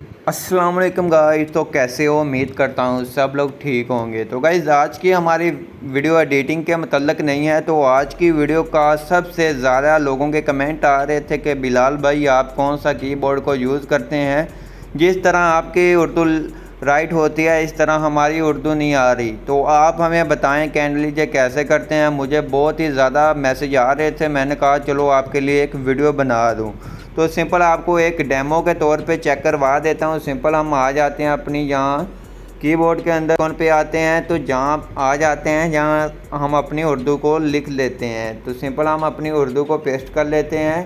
अस्सलाम वालेकुम गाइस। तो कैसे हो? उम्मीद करता हूँ सब लोग ठीक होंगे। तो गाइस आज की हमारी वीडियो एडिटिंग के मतलब नहीं है। तो आज की वीडियो का सबसे ज़्यादा लोगों के कमेंट आ रहे थे कि बिलाल भाई आप कौन सा कीबोर्ड को यूज़ करते हैं, जिस तरह आपकी उर्दू राइट होती है इस तरह हमारी उर्दू नहीं आ रही। तो आप हमें बताएं कैंडली जी कैसे करते हैं। मुझे बहुत ही ज़्यादा मैसेज आ रहे थे, मैंने कहा चलो आपके लिए एक वीडियो बना दूँ। तो सिंपल आपको एक डेमो के तौर पे चेक करवा देता हूँ। सिंपल हम आ जाते हैं अपनी यहाँ कीबोर्ड के अंदर कौन पे आते हैं, तो जहाँ आ जाते हैं जहाँ हम अपनी उर्दू को लिख लेते हैं। तो सिंपल हम अपनी उर्दू को पेस्ट कर लेते हैं।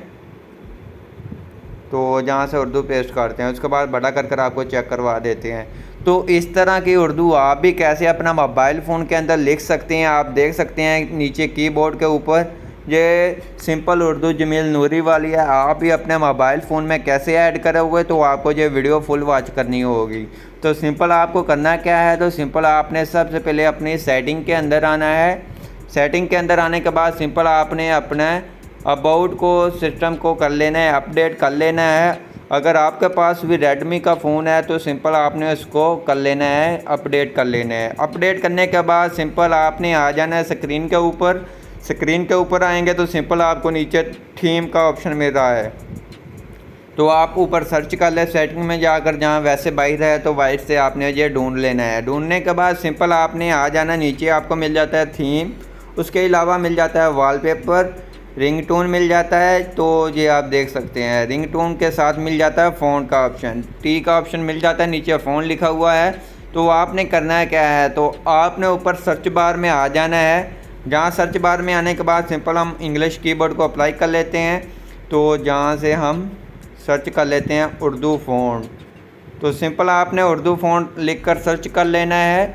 तो जहाँ से उर्दू पेस्ट करते हैं उसके बाद बड़ा कर आपको चेक करवा देते हैं। तो इस तरह की उर्दू आप भी कैसे अपना मोबाइल फ़ोन के अंदर लिख सकते हैं। आप देख सकते हैं नीचे कीबोर्ड के ऊपर ये सिंपल उर्दू जमील नूरी वाली है। आप भी अपने मोबाइल फ़ोन में कैसे ऐड करोगे, तो आपको ये वीडियो फुल वॉच करनी होगी। तो सिंपल आपको करना क्या है, तो सिंपल आपने सबसे पहले अपनी सेटिंग के अंदर आना है। सेटिंग के अंदर आने के बाद सिंपल आपने अपने अबाउट को सिस्टम को कर लेना है, अपडेट कर लेना है। अगर आपके पास भी रेडमी का फ़ोन है तो सिंपल आपने उसको कर लेना है, अपडेट कर लेना है। अपडेट करने के बाद सिंपल आपने आ जाना है स्क्रीन के ऊपर। स्क्रीन के ऊपर आएंगे तो सिंपल आपको नीचे थीम का ऑप्शन मिल रहा है। तो आप ऊपर सर्च कर ले सेटिंग में जाकर, जहाँ वैसे बाहर है तो बाहर से आपने ये ढूंढ लेना है। ढूंढने के बाद सिंपल आपने आ जाना, नीचे आपको मिल जाता है थीम, उसके अलावा मिल जाता है वॉलपेपर, रिंगटोन मिल जाता है। तो ये आप देख सकते हैं रिंगटोन के साथ मिल जाता है फ़ोन का ऑप्शन, टी का ऑप्शन मिल जाता है, नीचे फ़ोन लिखा हुआ है। तो आपने करना है क्या है, तो आपने ऊपर सर्च बार में आ जाना है। जहाँ सर्च बार में आने के बाद सिंपल हम इंग्लिश कीबोर्ड को अप्लाई कर लेते हैं। तो जहाँ से हम सर्च कर लेते हैं उर्दू फ़ॉन्ट। तो सिंपल आपने उर्दू फ़ॉन्ट लिखकर सर्च कर लेना है।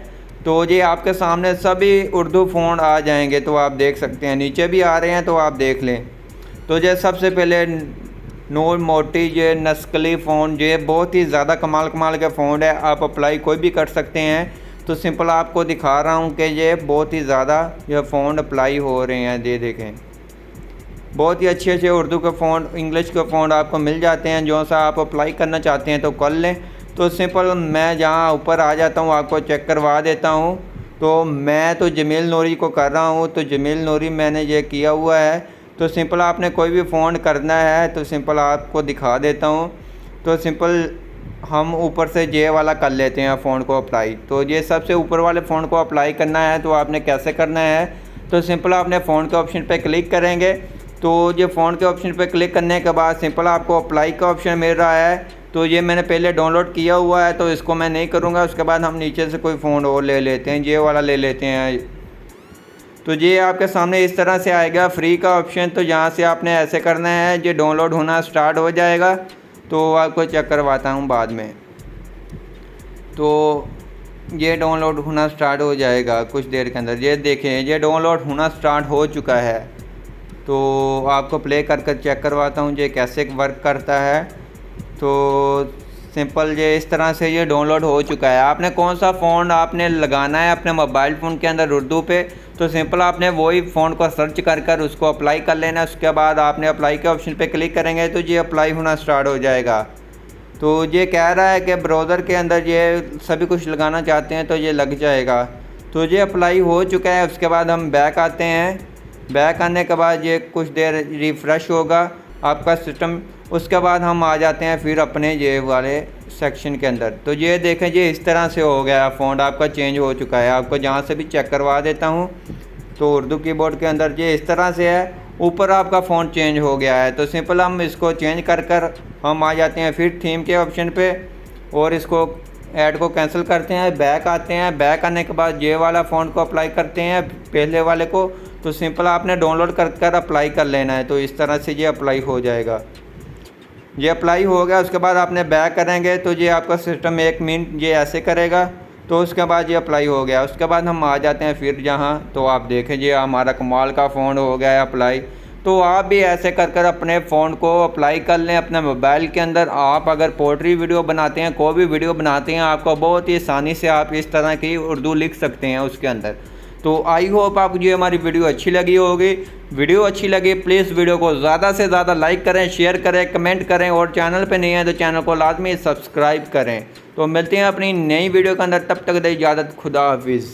तो ये आपके सामने सभी उर्दू फ़ॉन्ट आ जाएंगे। तो आप देख सकते हैं नीचे भी आ रहे हैं, तो आप देख लें। तो ये सबसे पहले नूर मोटी ये नस्कली फ़ॉन्ट, ये बहुत ही ज़्यादा कमाल के फ़ॉन्ट है। आप अप्लाई कोई भी कर सकते हैं। तो सिंपल आपको दिखा रहा हूँ कि ये बहुत ही ज़्यादा ये फ़ॉन्ट अप्लाई हो रहे हैं। ये देखें बहुत ही अच्छे उर्दू के फ़ॉन्ट, इंग्लिश के फ़ॉन्ट आपको मिल जाते हैं। जो सा आप अप्लाई करना चाहते हैं तो कर लें। तो सिंपल मैं जहाँ ऊपर आ जाता हूँ आपको चेक करवा देता हूँ। तो मैं तो जमील नूरी को कर रहा हूँ, तो जमील नूरी मैंने ये किया हुआ है। तो सिंपल आपने कोई भी फ़ॉन्ट करना है तो सिंपल आपको दिखा देता हूँ। तो सिंपल हम ऊपर से जे वाला कर लेते हैं फ़ॉन्ट को अप्लाई। तो ये सबसे ऊपर वाले फ़ॉन्ट को अप्लाई करना है। तो आपने कैसे करना है, तो सिंपल आपने फ़ॉन्ट के ऑप्शन पे क्लिक करेंगे। तो ये फ़ॉन्ट के ऑप्शन पे क्लिक करने के बाद सिंपल आपको अप्लाई का ऑप्शन मिल रहा है। तो ये मैंने पहले डाउनलोड किया हुआ है तो इसको मैं नहीं करूँगा। उसके बाद हम नीचे से कोई फ़ॉन्ट और ले लेते हैं, ये वाला ले लेते हैं। तो ये आपके सामने इस तरह से आएगा फ्री का ऑप्शन। तो यहाँ से आपने ऐसे करना है, ये डाउनलोड होना स्टार्ट हो जाएगा। तो आपको चेक करवाता हूँ बाद में। तो ये डाउनलोड होना स्टार्ट हो जाएगा कुछ देर के अंदर। ये देखें ये डाउनलोड होना स्टार्ट हो चुका है। तो आपको प्ले कर चेक करवाता हूँ ये कैसे वर्क करता है। तो सिंपल ये इस तरह से ये डाउनलोड हो चुका है। आपने कौन सा फ़ॉन्ट आपने लगाना है अपने मोबाइल फ़ोन के अंदर उर्दू पे, तो सिंपल आपने वही फ़ॉन्ट को सर्च कर उसको अप्लाई कर लेना है। उसके बाद आपने अप्लाई के ऑप्शन पे क्लिक करेंगे तो ये अप्लाई होना स्टार्ट हो जाएगा। तो ये कह रहा है कि ब्राउज़र के अंदर ये सभी कुछ लगाना चाहते हैं तो ये लग जाएगा। तो ये अप्लाई हो चुका है। उसके बाद हम बैक आते हैं। बैक आने के बाद ये कुछ देर रिफ़्रेश होगा आपका सिस्टम। उसके बाद हम आ जाते हैं फिर अपने ये वाले सेक्शन के अंदर। तो ये देखें ये इस तरह से हो गया, फ़ॉन्ट आपका चेंज हो चुका है। आपको जहाँ से भी चेक करवा देता हूँ। तो उर्दू कीबोर्ड के अंदर ये इस तरह से है, ऊपर आपका फ़ॉन्ट चेंज हो गया है। तो सिंपल हम इसको चेंज कर हम आ जाते हैं फिर थीम के ऑप्शन पे और इसको ऐड को कैंसिल करते हैं। बैक आते हैं। बैक आने के बाद ये वाला फ़ॉन्ट को अप्लाई करते हैं पहले वाले को। तो सिंपल आपने डाउनलोड कर अप्लाई कर लेना है। तो इस तरह से ये अप्लाई हो जाएगा। ये अप्लाई हो गया। उसके बाद आपने बैक करेंगे तो ये आपका सिस्टम 1 मिनट ये ऐसे करेगा। तो उसके बाद ये अप्लाई हो गया। उसके बाद हम आ जाते हैं फिर जहाँ, तो आप देखें ये हमारा कमाल का फ़ोन हो गया है अप्लाई। तो आप भी ऐसे कर अपने फ़ोन को अप्लाई कर लें अपने मोबाइल के अंदर। आप अगर पोएट्री वीडियो बनाते हैं, कोई भी वीडियो बनाते हैं, आपको बहुत ही आसानी से आप इस तरह की उर्दू लिख सकते हैं उसके अंदर। तो आई होप आपको जो हमारी वीडियो अच्छी लगी होगी। वीडियो अच्छी लगी प्लीज़ वीडियो को ज़्यादा से ज़्यादा लाइक करें, शेयर करें, कमेंट करें और चैनल पे नहीं है तो चैनल को लाजमी सब्सक्राइब करें। तो मिलते हैं अपनी नई वीडियो के अंदर, तब तक दे इजाज़त, खुदा हाफिज़।